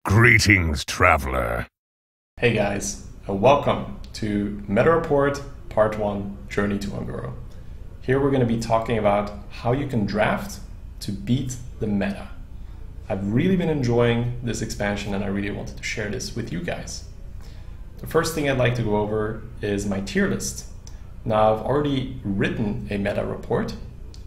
Greetings, traveler. Hey guys, welcome to Meta Report Part 1 Journey to Un'Goro. Here we're going to be talking about how you can draft to beat the meta. I've really been enjoying this expansion and I really wanted to share this with you guys. The first thing I'd like to go over is my tier list. Now I've already written a meta report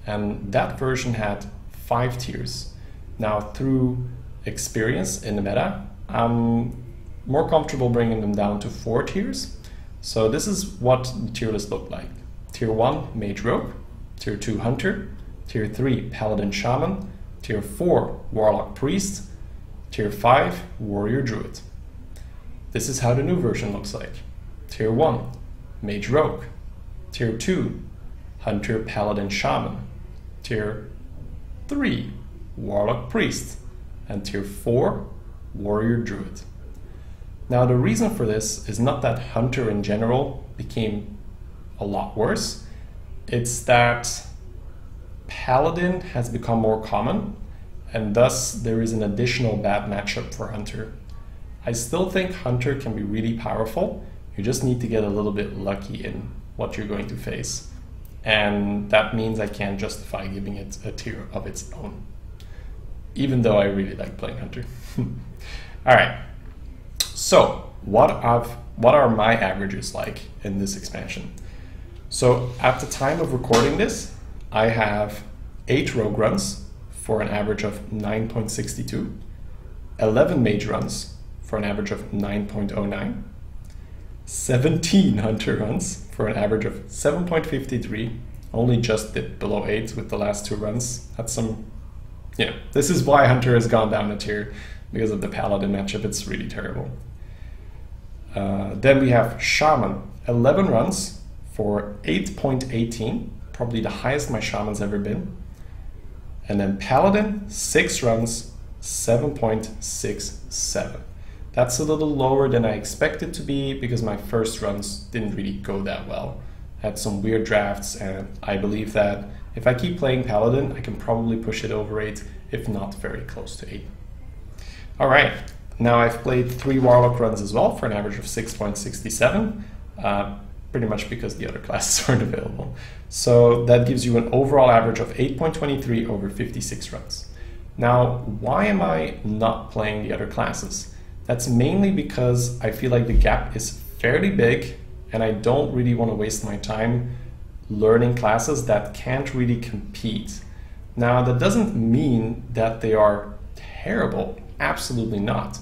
and that version had 5 tiers. Now through experience in the meta, I'm more comfortable bringing them down to 4 tiers. So this is what the tier list looked like. Tier 1, Mage Rogue. Tier 2, Hunter. Tier 3, Paladin Shaman. Tier 4, Warlock Priest. Tier 5, Warrior Druid. This is how the new version looks like. Tier 1, Mage Rogue. Tier 2, Hunter Paladin Shaman. Tier 3, Warlock Priest. And Tier 4, Warrior Druid. Now the reason for this is not that Hunter in general became a lot worse, it's that Paladin has become more common and thus there is an additional bad matchup for Hunter. I still think Hunter can be really powerful, you just need to get a little bit lucky in what you're going to face. And that means I can't justify giving it a tier of its own, even though I really like playing Hunter. All right, so what are my averages like in this expansion? So at the time of recording this, I have 8 rogue runs for an average of 9.62, 11 mage runs for an average of 9.09, 17 hunter runs for an average of 7.53, only just dipped below 8 with the last 2 runs. That's some, this is why Hunter has gone down a tier, because of the Paladin matchup. It's really terrible. Then we have Shaman, 11 runs for 8.18, probably the highest my Shaman's ever been. And then Paladin, 6 runs, 7.67. That's a little lower than I expected to be because my first runs didn't really go that well. I had some weird drafts and I believe that if I keep playing Paladin, I can probably push it over 8, if not very close to 8. All right, now I've played 3 Warlock runs as well for an average of 6.67, pretty much because the other classes weren't available. So that gives you an overall average of 8.23 over 56 runs. Now, why am I not playing the other classes? That's mainly because I feel like the gap is fairly big and I don't really want to waste my time learning classes that can't really compete. Now, that doesn't mean that they are terrible. Absolutely not.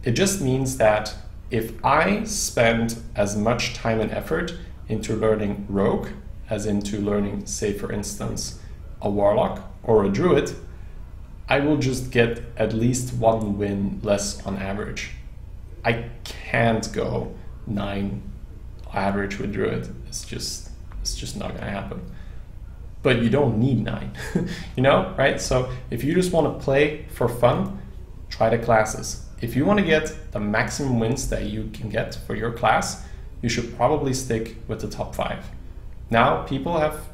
It just means that if I spend as much time and effort into learning Rogue as into learning, say for instance, a Warlock or a Druid, I will just get at least 1 win less on average. I can't go 9 average with Druid. It's just not gonna happen. But you don't need 9, right? So if you just want to play for fun, try the classes. If you want to get the maximum wins that you can get for your class, you should probably stick with the top 5. Now, people have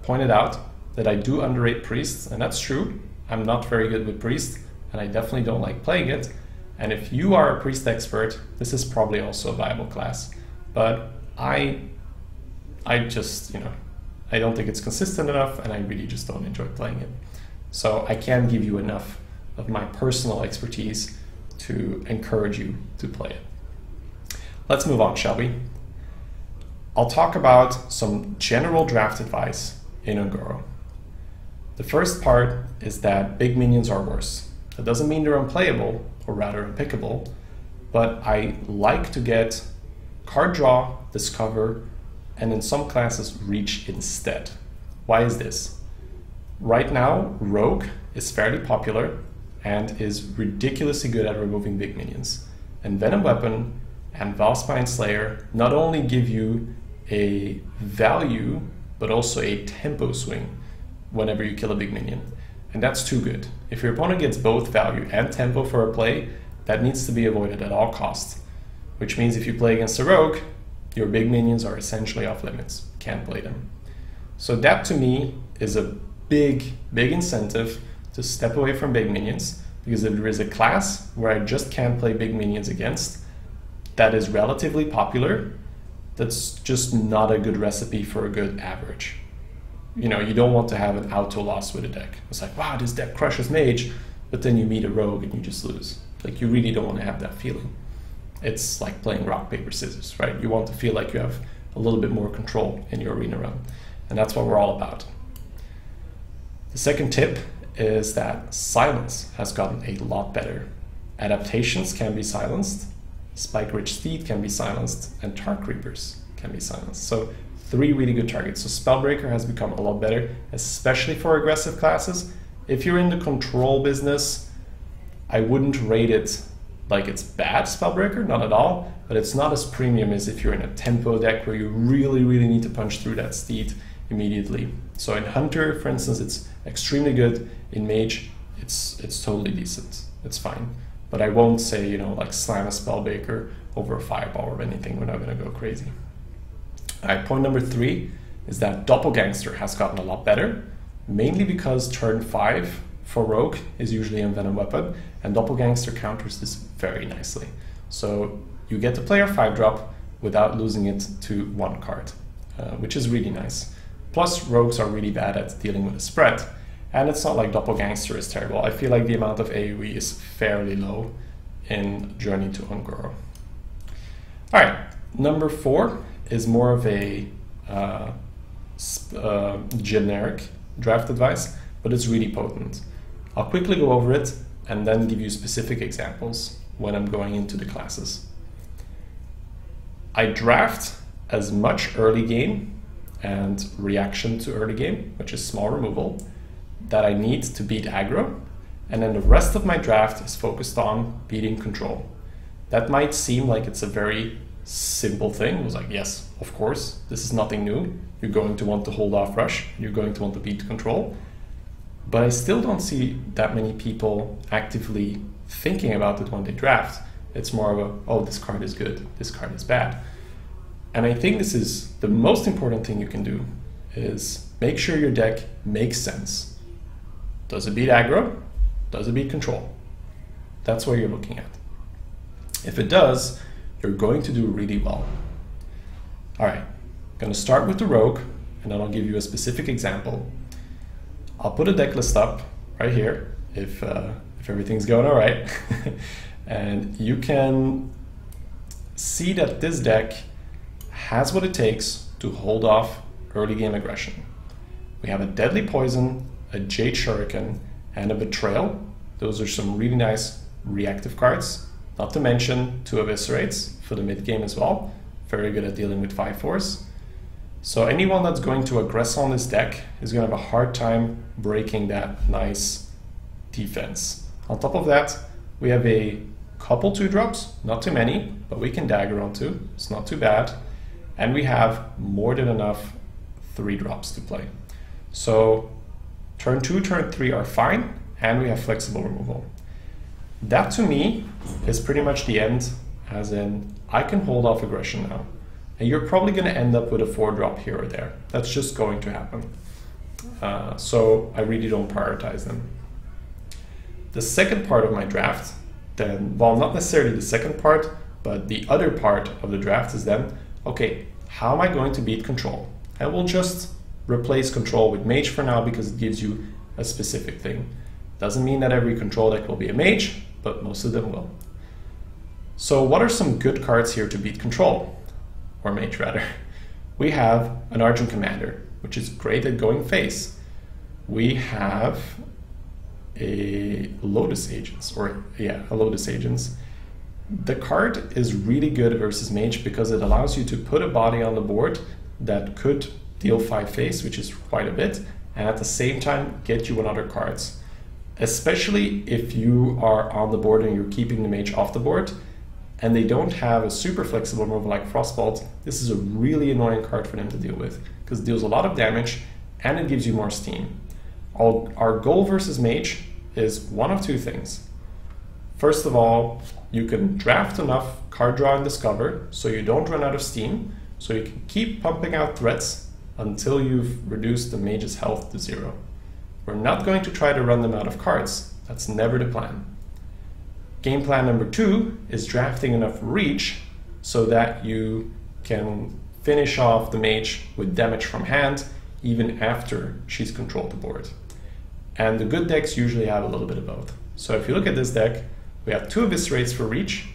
pointed out that I do underrate priests, and that's true. I'm not very good with priest, and I definitely don't like playing it. And if you are a priest expert, this is probably also a viable class. But I just, I don't think it's consistent enough, and I really just don't enjoy playing it. So I can't give you enough of my personal expertise to encourage you to play it. Let's move on, shall we? I'll talk about some general draft advice in Un'Goro. The first part is that big minions are worse. That doesn't mean they're unplayable, or rather unpickable, but I like to get card draw, discover, and in some classes reach instead. Why is this? Right now, Rogue is fairly popular and is ridiculously good at removing big minions. And Venom Weapon and Valspine Slayer not only give you a value, but also a tempo swing whenever you kill a big minion. And that's too good. If your opponent gets both value and tempo for a play, that needs to be avoided at all costs. Which means if you play against a rogue, your big minions are essentially off limits. Can't play them. So that to me is a big incentive to step away from big minions because if there is a class where I just can't play big minions against, that is relatively popular, that's just not a good recipe for a good average. You know, you don't want to have an auto loss with a deck. It's like, wow, this deck crushes mage, but then you meet a rogue and you just lose. Like, you really don't want to have that feeling. It's like playing rock, paper, scissors, right? You want to feel like you have a little bit more control in your arena run. And that's what we're all about. The second tip is that silence has gotten a lot better. Adaptations can be silenced, Spike Rich Steed can be silenced, and Tar Creepers can be silenced. So 3 really good targets. So Spellbreaker has become a lot better, especially for aggressive classes. If you're in the control business, I wouldn't rate it like it's bad Spellbreaker, not at all, but it's not as premium as if you're in a tempo deck where you really, really need to punch through that Steed immediately. So in Hunter, for instance, it's extremely good. In Mage, it's totally decent. It's fine. But I won't say, you know, like slam a Spellbreaker over a Fireball or anything. We're not going to go crazy. All right, point number 3 is that Doppelgangster has gotten a lot better, mainly because turn 5 for Rogue is usually a Venom weapon, and Doppelgangster counters this very nicely. So you get to play your 5-drop without losing it to 1 card, which is really nice. Plus, Rogues are really bad at dealing with a spread, and it's not like Doppelgangster is terrible. I feel like the amount of AoE is fairly low in Journey to Ungoro. All right, number 4 is more of a generic draft advice, but it's really potent. I'll quickly go over it and then give you specific examples when I'm going into the classes. I draft as much early game and reaction to early game, which is small removal, that I need to beat aggro, and then the rest of my draft is focused on beating control. That might seem like it's a very simple thing. It was like, yes, of course, this is nothing new. You're going to want to hold off rush, you're going to want to beat control. But I still don't see that many people actively thinking about it when they draft. It's more of a, oh, this card is good, this card is bad. And I think this is the most important thing you can do, is make sure your deck makes sense. Does it beat aggro? Does it beat control? That's what you're looking at. If it does, you're going to do really well. All right, I'm going to start with the Rogue, and then I'll give you a specific example. I'll put a deck list up right here, if everything's going all right. And you can see that this deck has what it takes to hold off early game aggression. We have a Deadly Poison, a Jade Shuriken, and a Betrayal. Those are some really nice reactive cards. Not to mention 2 Eviscerates for the mid game as well. Very good at dealing with 5/4s. So anyone that's going to aggress on this deck is going to have a hard time breaking that nice defense. On top of that, we have a couple 2-drops, not too many, but we can dagger on 2. It's not too bad. And we have more than enough 3-drops to play. So turn 2, turn 3 are fine, and we have flexible removal. That to me is pretty much the end, as in I can hold off aggression now. And you're probably going to end up with a 4-drop here or there. That's just going to happen. So I really don't prioritize them. The second part of my draft, then, well, not necessarily the second part, but the other part of the draft is then, okay, how am I going to beat control? And we'll just replace control with mage for now because it gives you a specific thing. Doesn't mean that every control deck will be a mage, but most of them will. So what are some good cards here to beat control? Or mage rather. We have an Argent Commander, which is great at going face. We have a Lotus Agents, a Lotus Agents. The card is really good versus mage because it allows you to put a body on the board that could deal 5 face, which is quite a bit, and at the same time get you 1 other cards. Especially if you are on the board and you're keeping the mage off the board, and they don't have a super flexible removal like Frostbolt, this is a really annoying card for them to deal with, because it deals a lot of damage and it gives you more steam. Our goal versus mage is one of 2 things. First of all, you can draft enough card draw and discover so you don't run out of steam, so you can keep pumping out threats until you've reduced the mage's health to 0. We're not going to try to run them out of cards. That's never the plan. Game plan number 2 is drafting enough reach so that you can finish off the mage with damage from hand even after she's controlled the board. And the good decks usually have a little bit of both. So if you look at this deck, we have 2 Eviscerates for reach,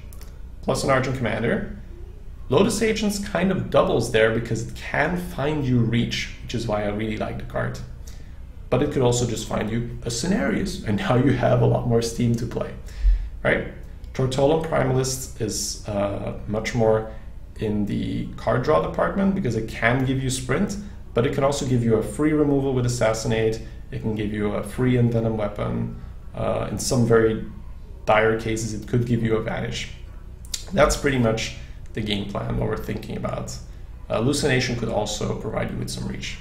plus an Argent Commander. Lotus Agents kind of doubles there because it can find you reach, which is why I really like the card. But it could also just find you a Scenarios, and now you have a lot more steam to play, right? Tortolan Primalist is much more in the card draw department because it can give you sprint, but it can also give you a free removal with Assassinate. It can give you a free Envenom weapon. In some very dire cases, it could give you a Vanish. That's pretty much the game plan, what we're thinking about. Hallucination could also provide you with some reach.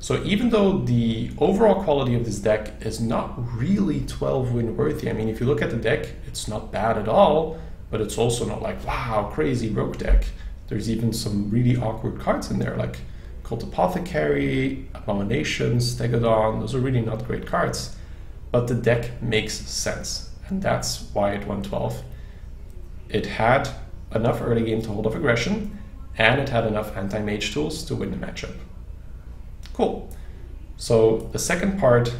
So even though the overall quality of this deck is not really 12 win worthy, I mean, if you look at the deck, it's not bad at all, but it's also not like, wow, crazy rogue deck. There's even some really awkward cards in there, like Cult Apothecary, Abomination, Stegodon. Those are really not great cards, but the deck makes sense, and that's why it won 12. It had enough early game to hold off aggression, and it had enough anti-mage tools to win the matchup. Cool. So the second part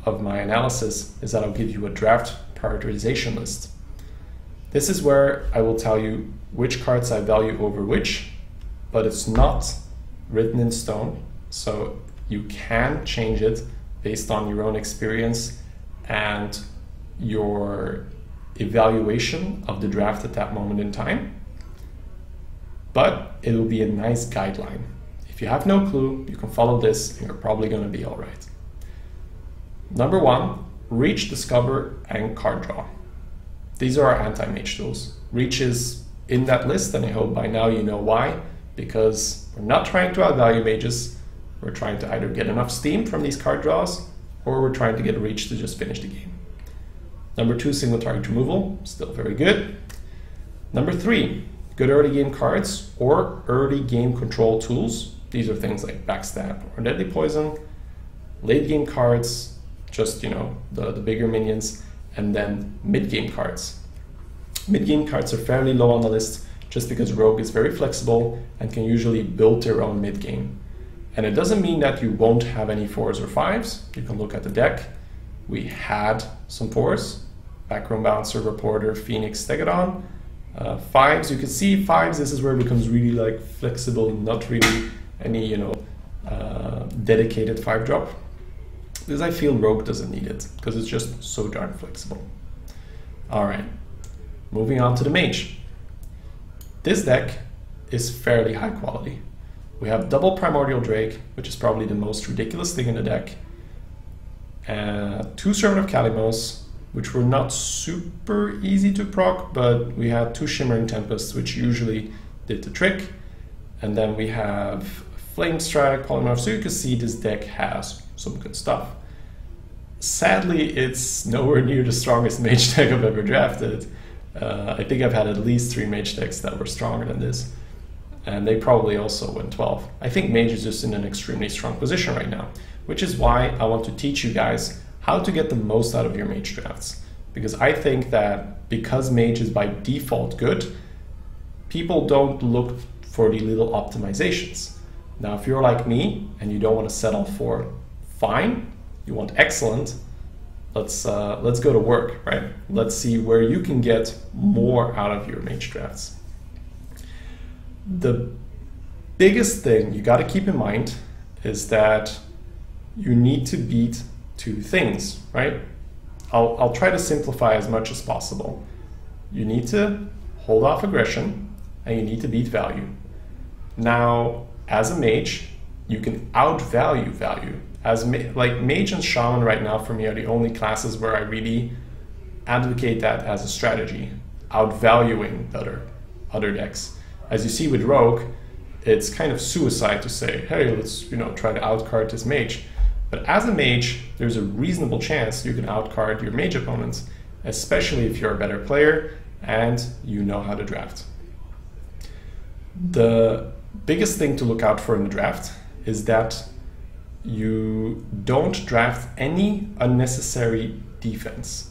of my analysis is that I'll give you a draft prioritization list. This is where I will tell you which cards I value over which, but it's not written in stone, so you can change it based on your own experience and your evaluation of the draft at that moment in time. But it will be a nice guideline. If you have no clue, you can follow this and you're probably going to be all right. Number 1, reach, discover, and card draw. These are our anti-mage tools. Reach is in that list, and I hope by now you know why, because we're not trying to outvalue mages. We're trying to either get enough steam from these card draws, or we're trying to get reach to just finish the game. Number 2, single target removal, still very good. Number 3, good early game cards or early game control tools. These are things like Backstab or Deadly Poison. Late game cards, just, you know, the bigger minions, and then mid game cards. Mid game cards are fairly low on the list just because Rogue is very flexible and can usually build their own mid game. And it doesn't mean that you won't have any 4s or 5s. You can look at the deck. We had some 4s, Backroom Bouncer, Reporter, Phoenix, Stegodon. 5s, you can see 5s, this is where it becomes really like flexible, not really any, you know, dedicated 5-drop. Because I feel Rogue doesn't need it, because it's just so darn flexible. All right, moving on to the Mage. This deck is fairly high quality. We have double Primordial Drake, which is probably the most ridiculous thing in the deck. 2 Servant of Kalimos, which were not super easy to proc, but we had 2 Shimmering Tempests, which usually did the trick. And then we have Flame Strike, Polymorph, so you can see this deck has some good stuff. Sadly, it's nowhere near the strongest mage deck I've ever drafted. I think I've had at least 3 mage decks that were stronger than this, and they probably also went 12. I think mage is just in an extremely strong position right now, which is why I want to teach you guys how to get the most out of your mage drafts. Because I think that because mage is by default good, people don't look for the little optimizations. Now, if you're like me and you don't want to settle for fine, you want excellent, let's go to work, right? Let's see where you can get more out of your mage drafts. The biggest thing you got to keep in mind is that you need to beat 2 things, right? I'll try to simplify as much as possible. You need to hold off aggression, and you need to beat value. Now, as a mage, you can outvalue value. Like mage and shaman right now for me are the only classes where I really advocate that as a strategy, outvaluing other decks. As you see with rogue, it's kind of suicide to say, hey, let's try to outcard this mage. But as a mage, there's a reasonable chance you can outcard your mage opponents, especially if you're a better player and you know how to draft. The biggest thing to look out for in the draft is that you don't draft any unnecessary defense.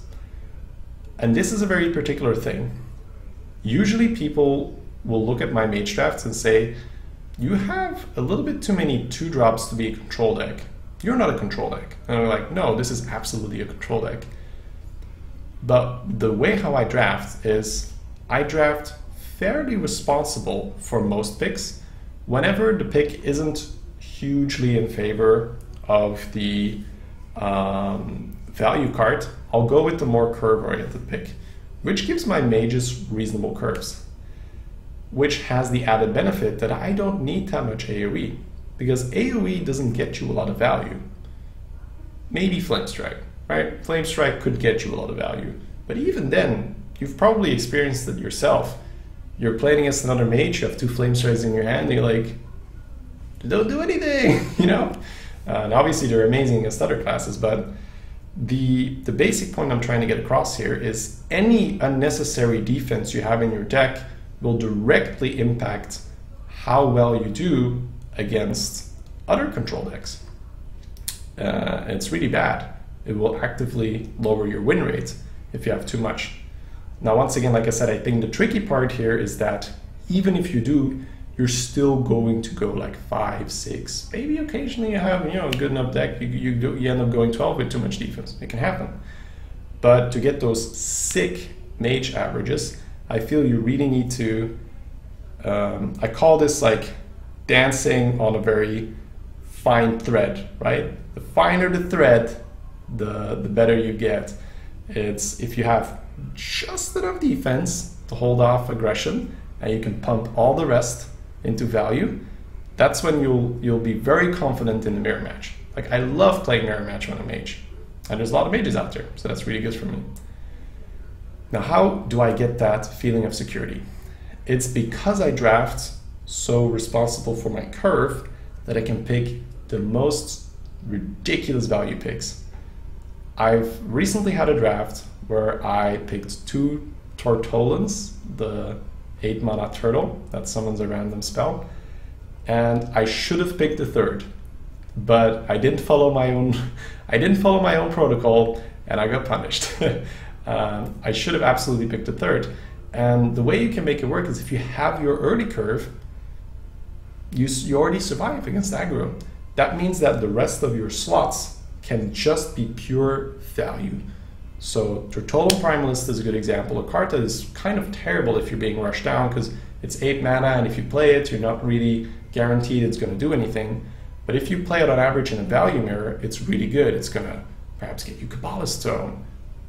And this is a very particular thing. Usually people will look at my mage drafts and say, you have a little bit too many 2-drops to be a control deck. You're not a control deck. And I'm like, no, this is absolutely a control deck. But the way how I draft is I draft fairly responsible for most picks. Whenever the pick isn't hugely in favor of the value card, I'll go with the more curve-oriented pick, which gives my mages reasonable curves, which has the added benefit that I don't need that much AoE, because AoE doesn't get you a lot of value. Maybe Flame Strike, right? Flame Strike could get you a lot of value, but even then, you've probably experienced it yourself. You're playing against another mage, you have 2 Flame Strikes in your hand, and you're like, don't do anything, you know? And obviously they're amazing against other classes, but the basic point I'm trying to get across here is any unnecessary defense you have in your deck will directly impact how well you do against other control decks. It's really bad. It will actively lower your win rate if you have too much. Now, once again, like I said, I think the tricky part here is that even if you do, you're still going to go like 5, 6, maybe occasionally you have, a good enough deck, you end up going 12 with too much defense. It can happen. But to get those sick mage averages, I feel you really need to, I call this like dancing on a very fine thread, right? The finer the thread, the better you get. It's if you have just enough defense to hold off aggression and you can pump all the rest into value, that's when you'll be very confident in the mirror match. Like, I love playing mirror match when I'm mage, and there's a lot of mages out there, so that's really good for me. Now, how do I get that feeling of security? It's because I draft so responsible for my curve that I can pick the most ridiculous value picks. I've recently had a draft where I picked 2 Tortolans, the 8-mana turtle that summons a random spell, and I should have picked the 3rd, but I didn't follow my own protocol, and I got punished. I should have absolutely picked the 3rd, and the way you can make it work is if you have your early curve, you already survive against aggro. That means that the rest of your slots can just be pure value. So Tortollan Primalist is a good example. A card that is kind of terrible if you're being rushed down because it's 8 mana, and if you play it, you're not really guaranteed it's going to do anything. But if you play it on average in a value mirror, it's really good. It's going to perhaps get you Kabbalah's Tome,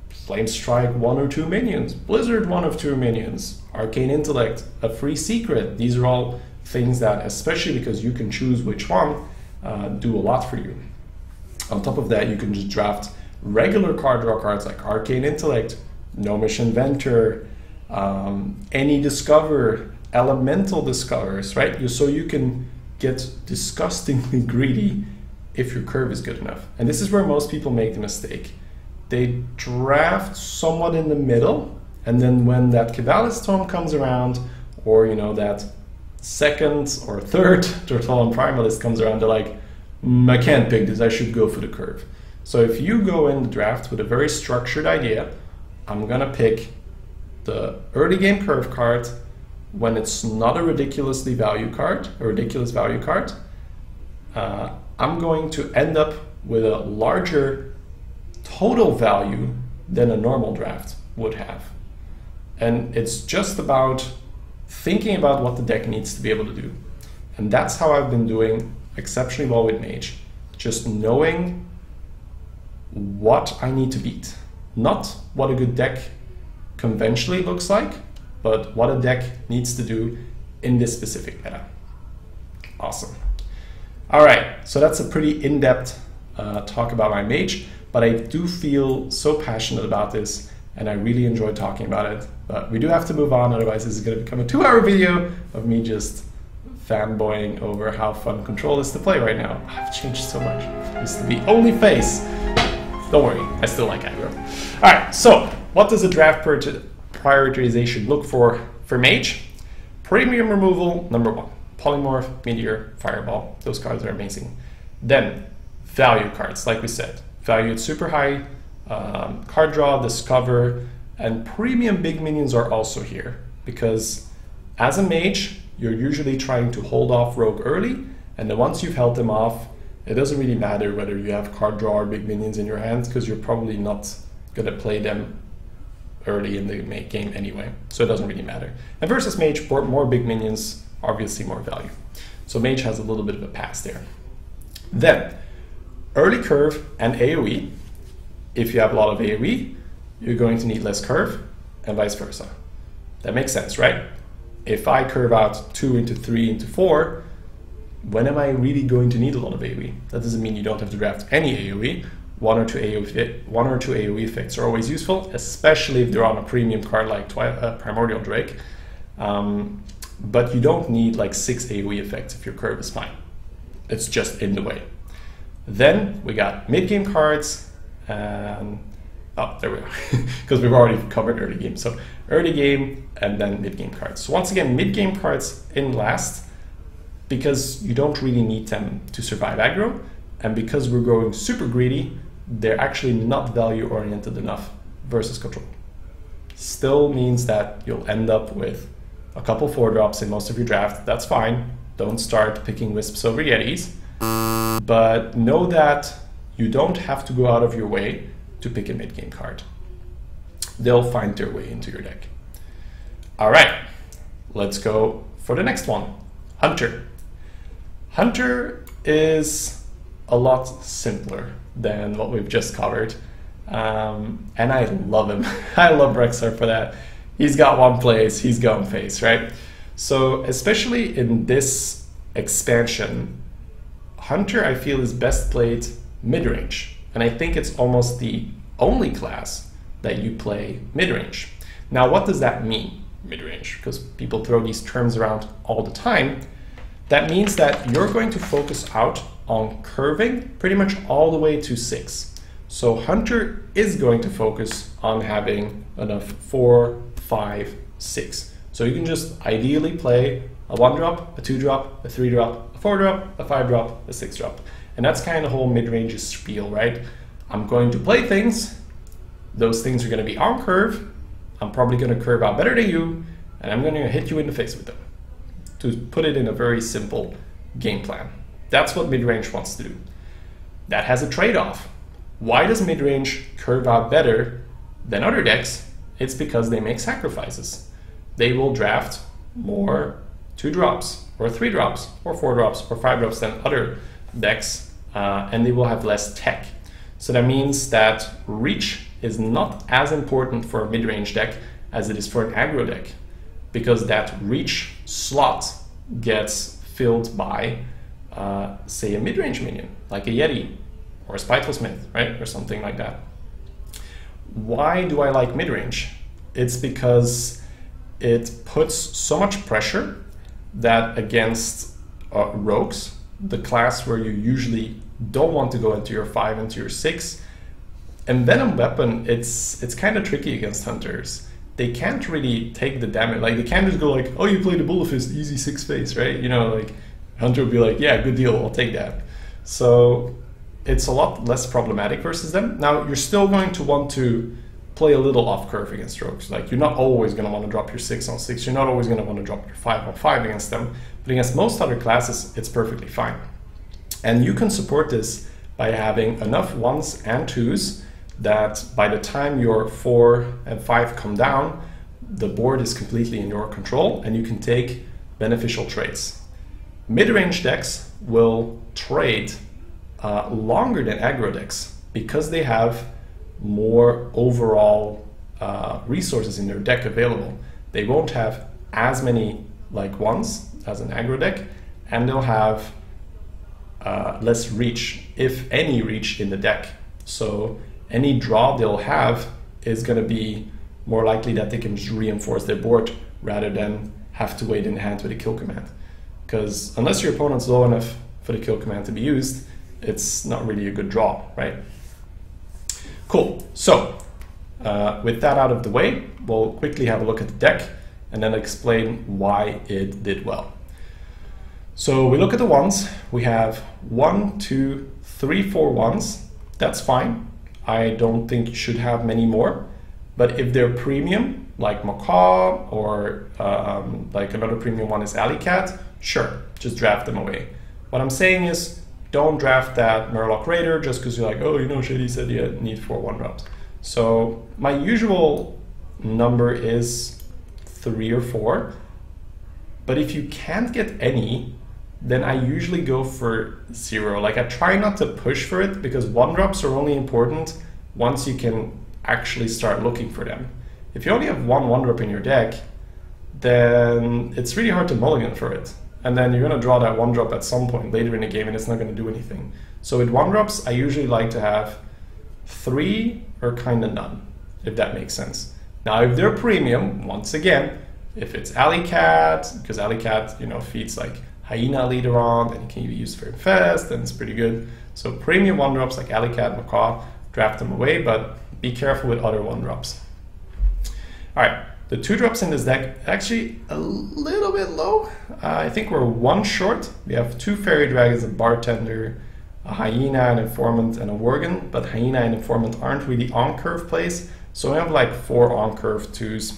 Flame Strike 1 or 2 minions, Blizzard 1 of 2 minions, Arcane Intellect, a free secret. These are all things that, especially because you can choose which one, do a lot for you. On top of that, you can just draft regular card draw cards like Arcane Intellect, Gnomish Inventor, any Discover, Elemental Discovers, right? So you can get disgustingly greedy if your curve is good enough. And this is where most people make the mistake. They draft somewhat in the middle, and then when that Kabbalah's Tome comes around, or that 2nd or 3rd Tortollan Primalist comes around, they're like, I can't pick this, I should go for the curve. So if you go in the draft with a very structured idea, I'm gonna pick the early game curve card when it's not a ridiculous value card, I'm going to end up with a larger total value than a normal draft would have. And it's just about thinking about what the deck needs to be able to do. And that's how I've been doing exceptionally well with Mage. Just knowing what I need to beat. Not what a good deck conventionally looks like, but what a deck needs to do in this specific meta. Awesome. All right, so that's a pretty in-depth talk about my Mage, but I do feel so passionate about this and I really enjoy talking about it. But we do have to move on, otherwise this is going to become a 2-hour video of me just fanboying over how fun Control is to play right now. I've changed so much. It used to be only face. Don't worry, I still like aggro. All right, so what does a draft prioritization look for Mage? Premium removal, number 1. Polymorph, Meteor, Fireball. Those cards are amazing. Then value cards, like we said. Valued super high, card draw, discover, and premium big minions are also here, because as a mage, you're usually trying to hold off rogue early, and then once you've held them off, it doesn't really matter whether you have card draw or big minions in your hands, because you're probably not going to play them early in the game anyway, so it doesn't really matter. And versus mage, more big minions, obviously more value. So mage has a little bit of a pass there. Then, early curve and AoE. If you have a lot of AoE, you're going to need less curve, and vice versa. That makes sense, right? If I curve out 2 into 3 into 4, when am I really going to need a lot of AoE? That doesn't mean you don't have to draft any AoE. One or two AoE effects are always useful, especially if they're on a premium card like Primordial Drake. But you don't need like 6 AoE effects if your curve is fine. It's just in the way. Then we got mid-game cards, and oh, there we are, because we've already covered early game. So early game and then mid-game cards. So once again, mid-game cards in last, because you don't really need them to survive aggro, and because we're going super greedy, they're actually not value-oriented enough versus control. Still means that you'll end up with a couple 4-drops in most of your draft. That's fine. Don't start picking Wisps over Yetis. But know that you don't have to go out of your way to pick a mid-game card. They'll find their way into your deck. All right, let's go for the next one. Hunter. Hunter is a lot simpler than what we've just covered. And I love him. I love Rexar for that. He's got one place, he's gone face, right? So especially in this expansion, Hunter I feel is best played mid-range. And I think it's almost the only class that you play mid-range. Now what does that mean, mid-range? Because people throw these terms around all the time. That means that you're going to focus out on curving pretty much all the way to 6. So Hunter is going to focus on having enough 4, 5, 6. So you can just ideally play a 1-drop, a 2-drop, a 3-drop, a 4-drop, a 5-drop, a 6-drop. And that's kind of the whole mid-range spiel, right? I'm going to play things. Those things are going to be on curve. I'm probably going to curve out better than you, and I'm going to hit you in the face with them. To put it in a very simple game plan. That's what mid-range wants to do. That has a trade-off. Why does mid-range curve out better than other decks? It's because they make sacrifices. They will draft more 2-drops, or 3-drops, or 4-drops, or 5-drops than other decks, and they will have less tech. So that means that reach is not as important for a mid-range deck as it is for an aggro deck, because that reach slot gets filled by, say, a mid-range minion, like a Yeti, or a Spiteful Smith, right, or something like that. Why do I like mid-range? It's because it puts so much pressure that against rogues, the class where you usually don't want to go into your 5, into your 6, Envenom Weapon, it's kind of tricky against hunters. They can't really take the damage. Like, they can't just go like, oh, you played a Bullet Fist, easy 6 face, right? You know, like, Hunter would be like, yeah, good deal, I'll take that. So it's a lot less problematic versus them. Now, you're still going to want to play a little off curve against rogues. Like, you're not always going to want to drop your 6 on 6. You're not always going to want to drop your 5 on 5 against them. But against most other classes, it's perfectly fine. And you can support this by having enough 1s and 2s that by the time your 4 and 5 come down, the board is completely in your control and you can take beneficial trades. Mid-range decks will trade longer than aggro decks because they have more overall resources in their deck available. They won't have as many like 1s as an aggro deck, and they'll have less reach, if any reach, in the deck. So any draw they'll have is going to be more likely that they can just reinforce their board rather than have to wait in hand with a kill command. Because unless your opponent's low enough for the kill command to be used, it's not really a good draw, right? Cool. So with that out of the way, we'll quickly have a look at the deck and then explain why it did well. So we look at the 1s. We have 1, 2, 3, 4 1s. That's fine. I don't think you should have many more. But if they're premium, like Macaw, or like another premium one is Alley Cat, sure, just draft them away. What I'm saying is, don't draft that Murloc Raider just because you're like, oh, you know, Shady said you need 4 1-drops. So my usual number is 3 or 4. But if you can't get any, then I usually go for 0. Like, I try not to push for it because 1-drops are only important once you can actually start looking for them. If you only have 1 1-drop in your deck, then it's really hard to mulligan for it. And then you're going to draw that 1-drop at some point later in the game and it's not going to do anything. So with 1-drops, I usually like to have 3 or kind of none, if that makes sense. Now, if they're premium, once again, if it's Alley Cat, because Alley Cat, you know, feeds like Hyena later on, and it can be used very fast, and it's pretty good. So premium 1-drops like Alley Cat, Macaw, draft them away, but be careful with other 1-drops. All right, the 2-drops in this deck actually a little bit low. I think we're 1 short. We have 2 Fairy Dragons, a Bartender, a Hyena, an Informant, and a Worgen, but Hyena and Informant aren't really on-curve plays, so we have like 4 on-curve 2s.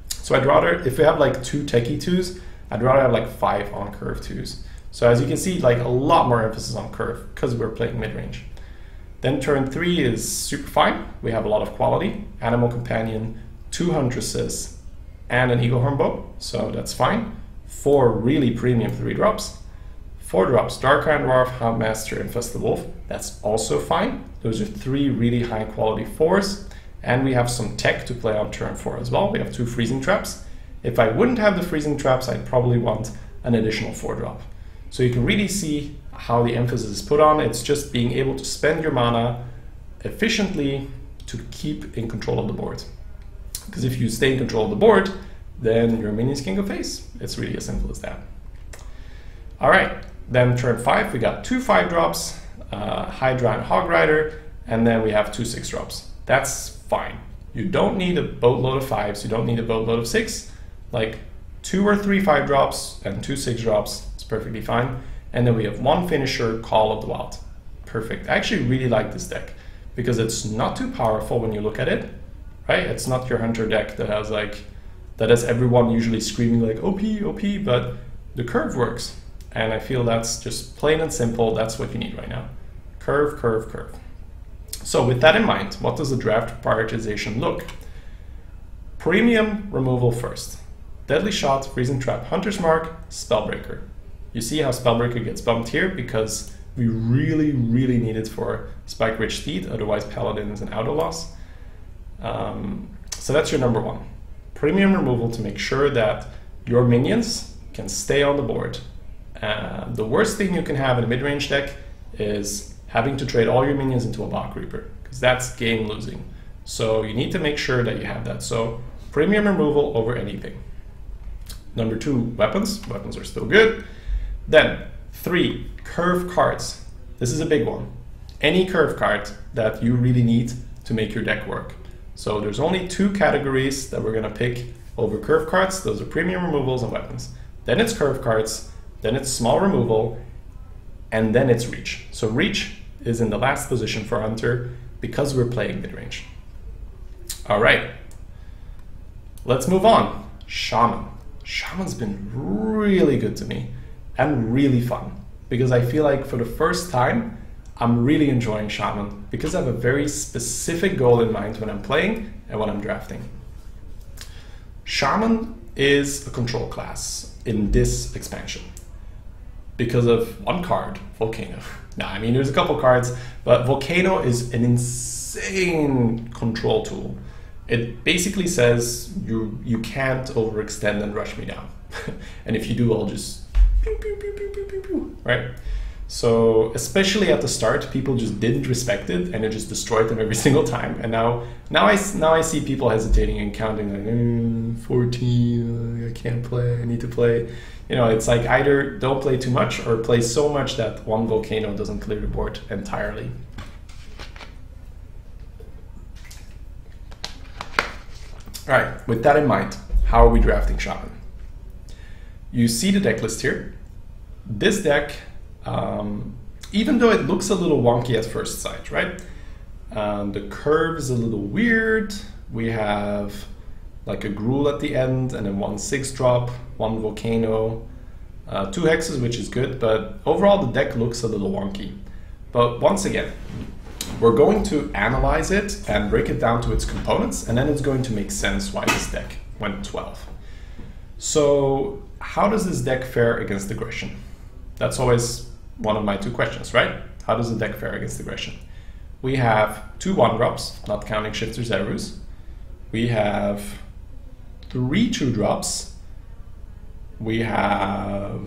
So I'd rather, if we have like 2 techie 2s, I'd rather have like 5 on-curve 2s. So as you can see, like a lot more emphasis on curve because we're playing mid-range. Then turn 3 is super fine. We have a lot of quality. Animal Companion, 2 Huntresses, and an Eagle Horn Bow, so that's fine. 4 really premium 3-drops. 4-drops, Dark Iron Dwarf, Houndmaster, and Festive Wolf. That's also fine. Those are 3 really high quality 4s. And we have some tech to play on turn 4 as well. We have 2 Freezing Traps. If I wouldn't have the Freezing Traps, I'd probably want an additional 4-drop. So you can really see how the emphasis is put on. It's just being able to spend your mana efficiently to keep in control of the board. Because if you stay in control of the board, then your minions can go face. It's really as simple as that. All right, then turn 5, we got 2 5-drops, Hydra and Hog Rider, and then we have 2 6-drops. That's fine. You don't need a boatload of 5s, you don't need a boatload of 6. Like 2 or 3 5-drops and 2 6-drops, it's perfectly fine. And then we have 1 finisher, Call of the Wild. Perfect. I actually really like this deck because it's not too powerful when you look at it, right? It's not your hunter deck that has like, that has everyone usually screaming like OP, OP, but the curve works. And I feel that's just plain and simple. That's what you need right now. Curve, curve, curve. So with that in mind, what does the draft prioritization look? Premium removal first. Deadly Shot, Freezing Trap, Hunter's Mark, Spellbreaker. You see how Spellbreaker gets bumped here because we really, really need it for Spike Rich Steed, otherwise Paladin is an auto loss. So that's your number 1. Premium removal to make sure that your minions can stay on the board. The worst thing you can have in a mid-range deck is having to trade all your minions into a Bach Reaper, because that's game losing. So you need to make sure that you have that. So premium removal over anything. Number 2, weapons. Weapons are still good. Then 3, curve cards. This is a big one. Any curve card that you really need to make your deck work. So there's only 2 categories that we're gonna pick over curve cards. Those are premium removals and weapons. Then it's curve cards, then it's small removal, and then it's reach. So reach is in the last position for Hunter because we're playing mid-range. All right, let's move on. Shaman. Shaman's been really good to me and really fun because I feel like for the first time, I'm really enjoying Shaman because I have a very specific goal in mind when I'm playing and when I'm drafting. Shaman is a control class in this expansion because of 1 card, Volcano. Nah, I mean, there's a couple cards, but Volcano is an insane control tool. It basically says you can't overextend and rush me down. And if you do, I'll just pew, pew, pew, pew, pew, pew, pew, right? So especially at the start, people just didn't respect it and it just destroyed them every single time. And now I see people hesitating and counting like 14, I can't play, I need to play. You know, it's like either don't play too much or play so much that 1 Volcano doesn't clear the board entirely. All right, with that in mind, how are we drafting Shaman? You see the deck list here. This deck, even though it looks a little wonky at first sight, right? The curve is a little weird. We have like a Gruul at the end, and then 1 6-drop, 1 Volcano, 2 hexes, which is good, but overall the deck looks a little wonky. But once again, we're going to analyze it and break it down to its components, and then it's going to make sense why this deck went 12. So how does this deck fare against aggression? That's always one of my 2 questions, right? How does the deck fare against aggression? We have 2 1-drops, not counting Shifter Zerus. We have 3 2-drops. We have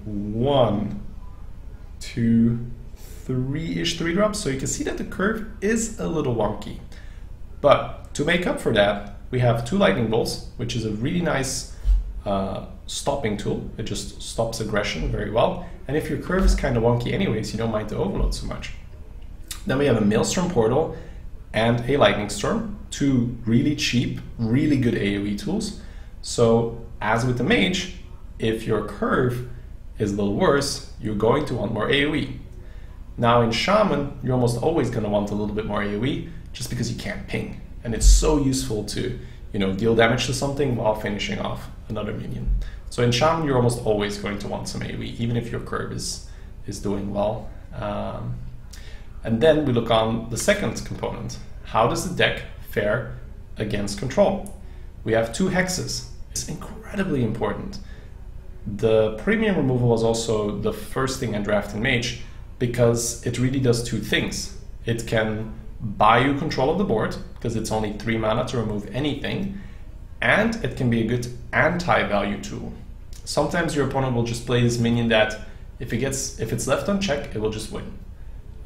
1, 2, 3-ish 3-drops. So you can see that the curve is a little wonky. But to make up for that, we have 2 Lightning Bolts, which is a really nice stopping tool. It just stops aggression very well. And if your curve is kind of wonky anyways, you don't mind the overload so much. Then we have a Maelstrom Portal and a Lightning Storm, 2 really cheap, really good AoE tools. So as with the Mage, if your curve is a little worse, you're going to want more AoE. Now in Shaman, you're almost always going to want a little bit more AoE just because you can't ping. And it's so useful to, you know, deal damage to something while finishing off another minion. So in Shaman, you're almost always going to want some AoE, even if your curve is doing well. And then we look on the second component. How does the deck fare against control? We have 2 hexes. It's incredibly important. The premium removal was also the first thing I drafted in Mage because it really does 2 things. It can buy you control of the board because it's only 3 mana to remove anything, and it can be a good anti-value tool. Sometimes your opponent will just play this minion that if it's left unchecked, it will just win.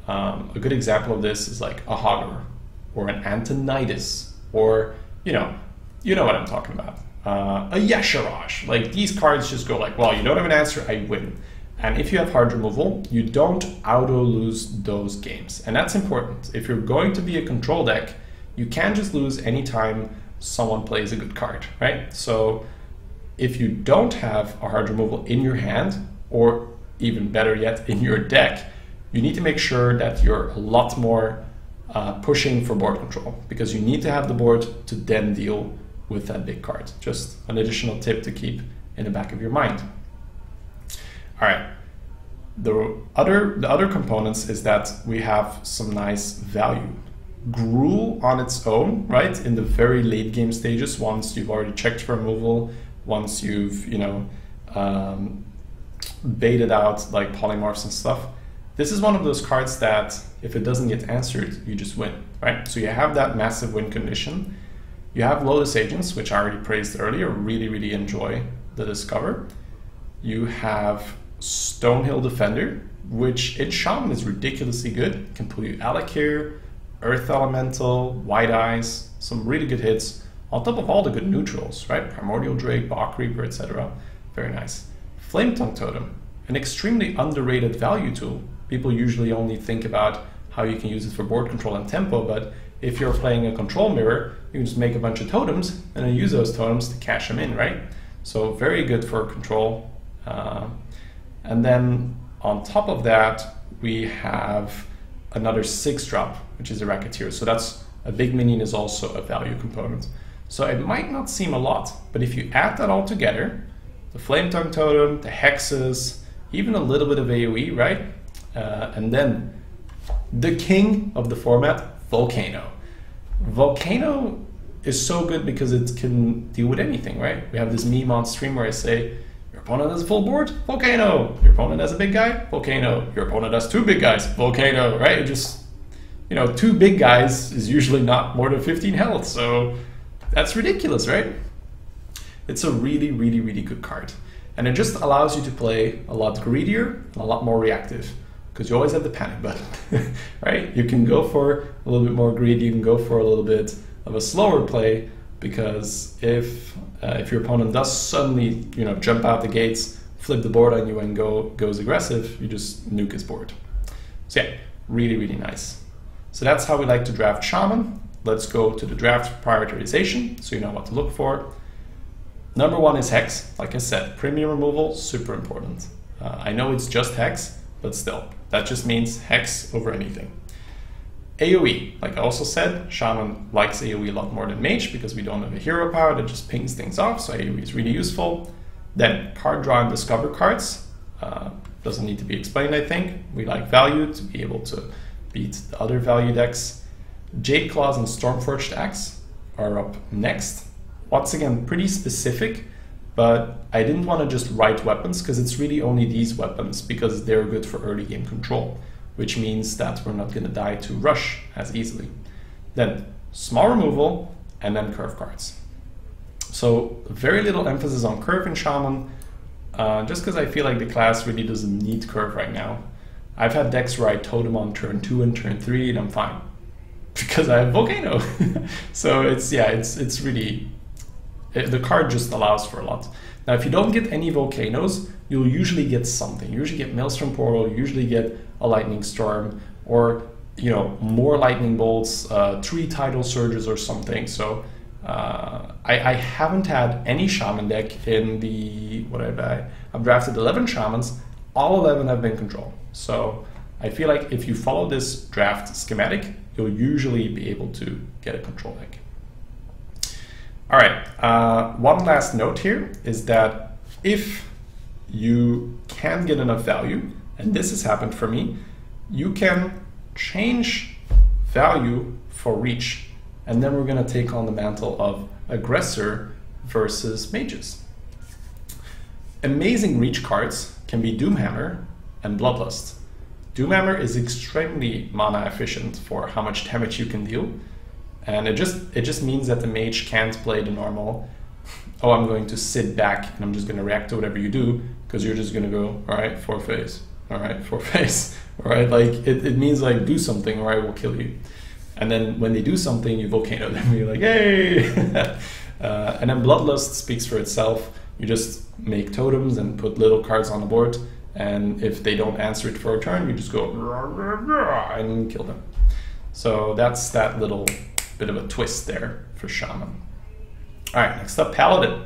A good example of this is like a Hogger or an Antonidas, or you know what I'm talking about. A Yeshiraj. Like these cards just go like, well, you don't have an answer, I win. And if you have hard removal, you don't auto lose those games. And that's important. If you're going to be a control deck, you can't just lose anytime someone plays a good card, right? So if you don't have a hard removal in your hand, or even better yet, in your deck, you need to make sure that you're a lot more pushing for board control, because you need to have the board to then deal with that big card. Just an additional tip to keep in the back of your mind. All right, the other components is that we have some nice value. Gruul on its own, right, in the very late game stages, once you've already checked for removal, once you've, baited out like polymorphs and stuff, this is one of those cards that if it doesn't get answered, you just win, right? So you have that massive win condition. You have Lotus Agents, which I already praised earlier, really enjoy the Discover. You have Stonehill Defender, which in Shaman is ridiculously good. It can pull you Alakir, Earth Elemental, White Eyes, some really good hits, on top of all the good neutrals, right? Primordial Drake, Bach Reaper, etc. Very nice. Flame Tongue Totem, an extremely underrated value tool. People usually only think about how you can use it for board control and tempo, but if you're playing a control mirror, you can just make a bunch of totems and then use those totems to cash them in, right? So very good for control. And then on top of that, we have another 6-drop, which is a Racketeer. So that's a big minion, is also a value component. So it might not seem a lot, but if you add that all together, the Flame Tongue Totem, the hexes, even a little bit of AoE, right? And then the king of the format, Volcano. Volcano is so good because it can deal with anything, right? We have this meme on stream where I say, your opponent has a full board, Volcano. Your opponent has a big guy, Volcano. Your opponent has 2 big guys, Volcano, right? It just, 2 big guys is usually not more than 15 health, so that's ridiculous, right? It's a really good card. And it just allows you to play a lot greedier and a lot more reactive, because you always have the panic button, right? You can go for a little bit more greedy, you can go for a little bit of a slower play, because if your opponent does suddenly, jump out the gates, flip the board on you and goes aggressive, you just nuke his board. So yeah, really nice. So that's how we like to draft Shaman. Let's go to the draft prioritization, so you know what to look for. Number 1 is Hex. Like I said, premium removal, super important. I know it's just Hex, but still, that just means Hex over anything. AoE, like I also said, Shaman likes AoE a lot more than Mage because we don't have a hero power that just pings things off, so AoE is really useful. Then card draw and discover cards. Doesn't need to be explained, I think. We like value to be able to beat the other value decks. Jade Claws and Stormforged Axe are up next. Once again, pretty specific, but I didn't want to just write weapons because it's really only these weapons because they're good for early game control, which means that we're not going to die to rush as easily. Then small removal and then curve cards. So very little emphasis on curve in Shaman, just because I feel like the class really doesn't need curve right now. I've had decks where I totem on turn 2 and turn 3 and I'm fine because I have Volcano. So it's really, the card just allows for a lot. Now if you don't get any Volcanoes, you'll usually get something. You usually get Maelstrom Portal, you usually get a Lightning Storm, or more Lightning Bolts, 3 Tidal Surges or something. So I haven't had any Shaman deck in the, I've drafted 11 Shamans, all 11 have been control. So I feel like if you follow this draft schematic, you'll usually be able to get a control deck. All right, one last note here is that if you can get enough value, and this has happened for me, you can change value for reach. And then we're going to take on the mantle of aggressor versus mages. Amazing reach cards can be Doomhammer and Bloodlust. Doomhammer is extremely mana efficient for how much damage you can deal. And it just means that the mage can't play the normal, oh, I'm going to sit back and I'm just going to react to whatever you do, because you're just going to go, all right, 4 phase, all right, 4 phase, all right, like it means like do something or I will kill you. And then when they do something, you volcano them, you're like, hey! And then Bloodlust speaks for itself. You just make totems and put little cards on the board, and if they don't answer it for a turn, you just go and kill them. So that's that little bit of a twist there for Shaman. All right, next up, Paladin.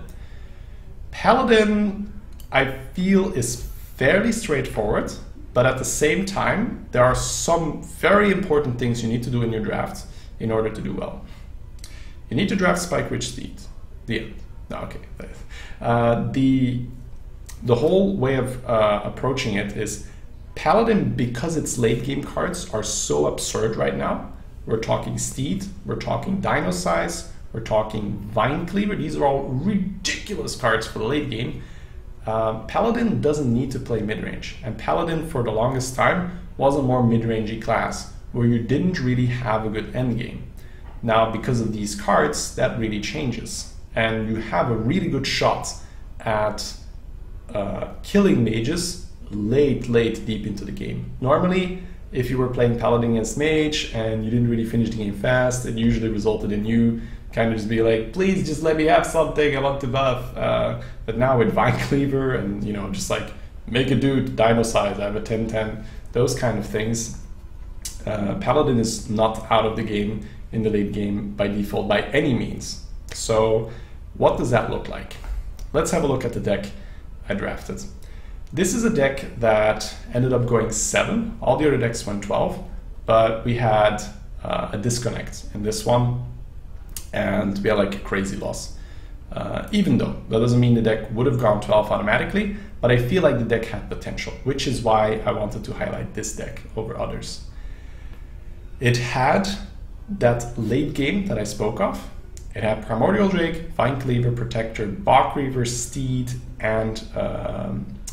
Paladin, I feel, is fairly straightforward, but at the same time, there are some very important things you need to do in your draft in order to do well. You need to draft Spike Rich Steed. The end. No, okay. The whole way of approaching it is Paladin, because its late game cards are so absurd right now. We're talking Steed, we're talking Dino Size, we're talking Vine Cleaver. These are all ridiculous cards for the late game. Paladin doesn't need to play midrange, and Paladin for the longest time was a more mid-rangey class where you didn't really have a good endgame. Now because of these cards, that really changes, and you have a really good shot at killing mages late deep into the game. Normally, if you were playing Paladin against Mage and you didn't really finish the game fast, it usually resulted in you kind of just be like, please just let me have something, I want to buff. But now with Vine Cleaver and, just like make a dude Dino Size, I have a 10-10, those kind of things. Paladin is not out of the game in the late game by default by any means. So what does that look like? Let's have a look at the deck I drafted. This is a deck that ended up going 7. All the other decks went 12, but we had a disconnect in this one, and we had like a crazy loss. Even though that doesn't mean the deck would have gone 12 automatically, but I feel like the deck had potential, which is why I wanted to highlight this deck over others. It had that late game that I spoke of. It had Primordial Drake, Vine Cleaver, Protector, Bog Reaver, Steed, and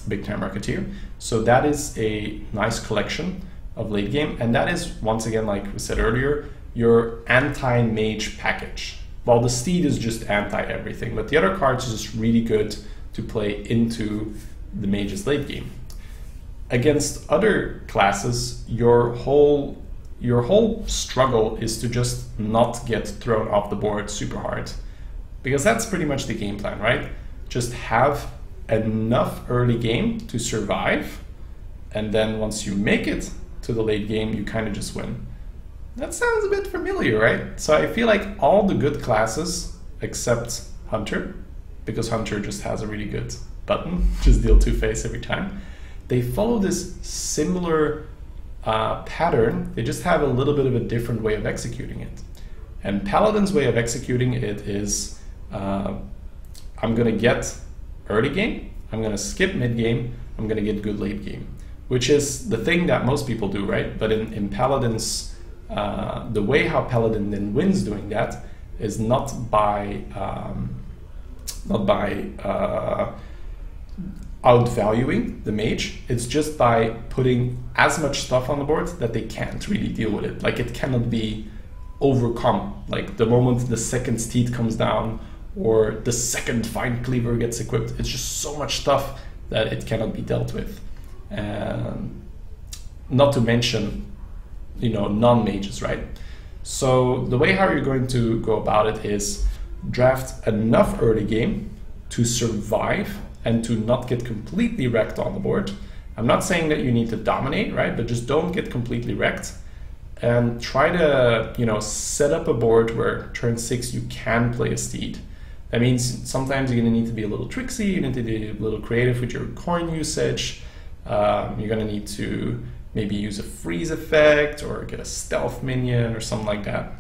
Big Time Rocketeer. So that is a nice collection of late game, and that is, once again, like we said earlier, your anti-mage package. While the Steed is just anti-everything, but the other cards are just really good to play into the mage's late game. Against other classes, your whole struggle is to just not get thrown off the board super hard, because that's pretty much the game plan, right? Just have enough early game to survive, and then once you make it to the late game, you kind of just win. That sounds a bit familiar, right? So I feel like all the good classes except Hunter, because Hunter just has a really good button, just deal 2 face every time, they follow this similar pattern, they just have a little bit of a different way of executing it. And Paladin's way of executing it is, I'm gonna get early game, I'm gonna skip mid game, I'm gonna get good late game, which is the thing that most people do, right? But in Paladin's, the way how Paladin then wins doing that is not by outvaluing the mage. It's just by putting as much stuff on the board that they can't really deal with it. Like, it cannot be overcome. Like, the moment the second steed comes down or the second fine cleaver gets equipped, it's just so much stuff that it cannot be dealt with. And not to mention, you know, non-mages, right? So the way how you're going to go about it is draft enough early game to survive and to not get completely wrecked on the board. I'm not saying that you need to dominate, right? But just don't get completely wrecked, and try to, you know, set up a board where turn 6 you can play a steed. That means sometimes you're gonna need to be a little tricksy, you need to be a little creative with your coin usage. You're gonna need to maybe use a freeze effect or get a stealth minion or something like that.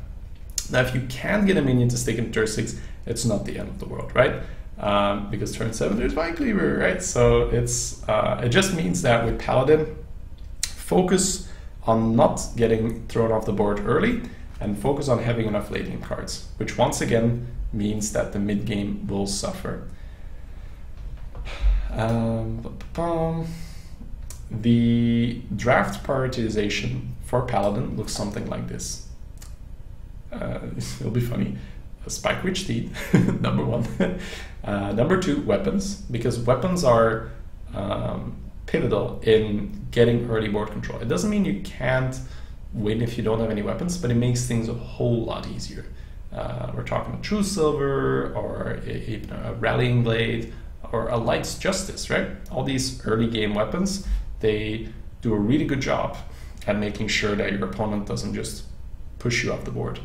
Now, if you can get a minion to stick in turn 6, it's not the end of the world, right? Because turn 7 there's Vine Cleaver, right? So it's it just means that with Paladin, focus on not getting thrown off the board early and focus on having enough late game cards, which once again means that the mid game will suffer. The draft prioritization for Paladin looks something like this. It'll be funny. A Spike Rich Steed, number 1. Number 2, weapons, because weapons are pivotal in getting early board control. It doesn't mean you can't win if you don't have any weapons, but it makes things a whole lot easier. We're talking a True Silver or even a Rallying Blade or a Light's Justice, right? All these early game weapons, they do a really good job at making sure that your opponent doesn't just push you off the board.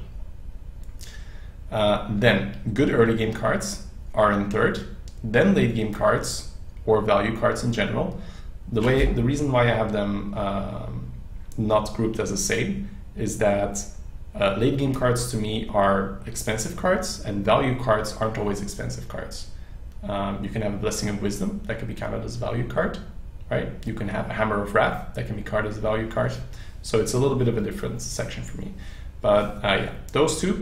Then good early game cards are in third, then late game cards or value cards in general. The reason why I have them not grouped as the same is that late game cards to me are expensive cards and value cards aren't always expensive cards. You can have a Blessing of Wisdom that can be counted as a value card, right? You can have a Hammer of Wrath that can be counted as a value card. So it's a little bit of a different section for me. But yeah, those two.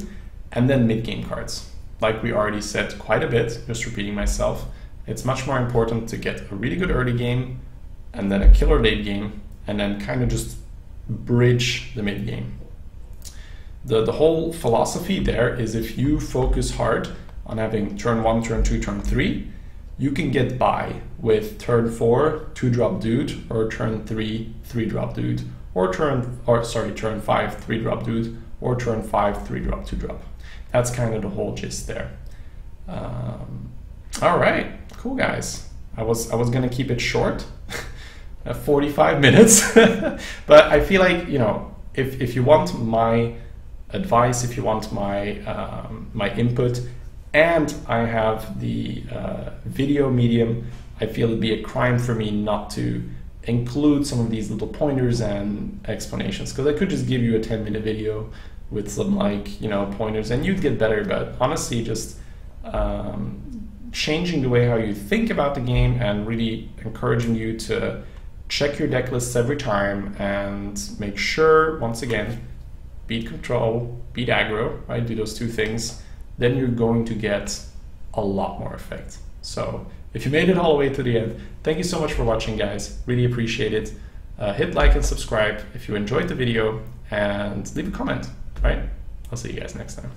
And then mid-game cards. Like we already said quite a bit, just repeating myself, it's much more important to get a really good early game and then a killer late game and then kind of just bridge the mid-game. The whole philosophy there is if you focus hard on having turn 1, turn 2, turn 3, you can get by with turn 4, 2-drop dude, or turn 3, 3-drop dude, or turn 5, 3-drop dude, or turn 5, 3-drop, 2-drop. That's kind of the whole gist there. All right, cool guys. I was gonna keep it short, 45 minutes, but I feel like, you know, if you want my advice, if you want my my input, and I have the video medium, I feel it'd be a crime for me not to include some of these little pointers and explanations, because I could just give you a 10-minute video with some, like, you know, pointers and you'd get better. But honestly, just changing the way how you think about the game and really encouraging you to check your deck lists every time and make sure, once again, beat control, beat aggro, right? Do those two things, then you're going to get a lot more effect. So if you made it all the way to the end, thank you so much for watching, guys. Really appreciate it. Hit like and subscribe if you enjoyed the video and leave a comment, right? I'll see you guys next time.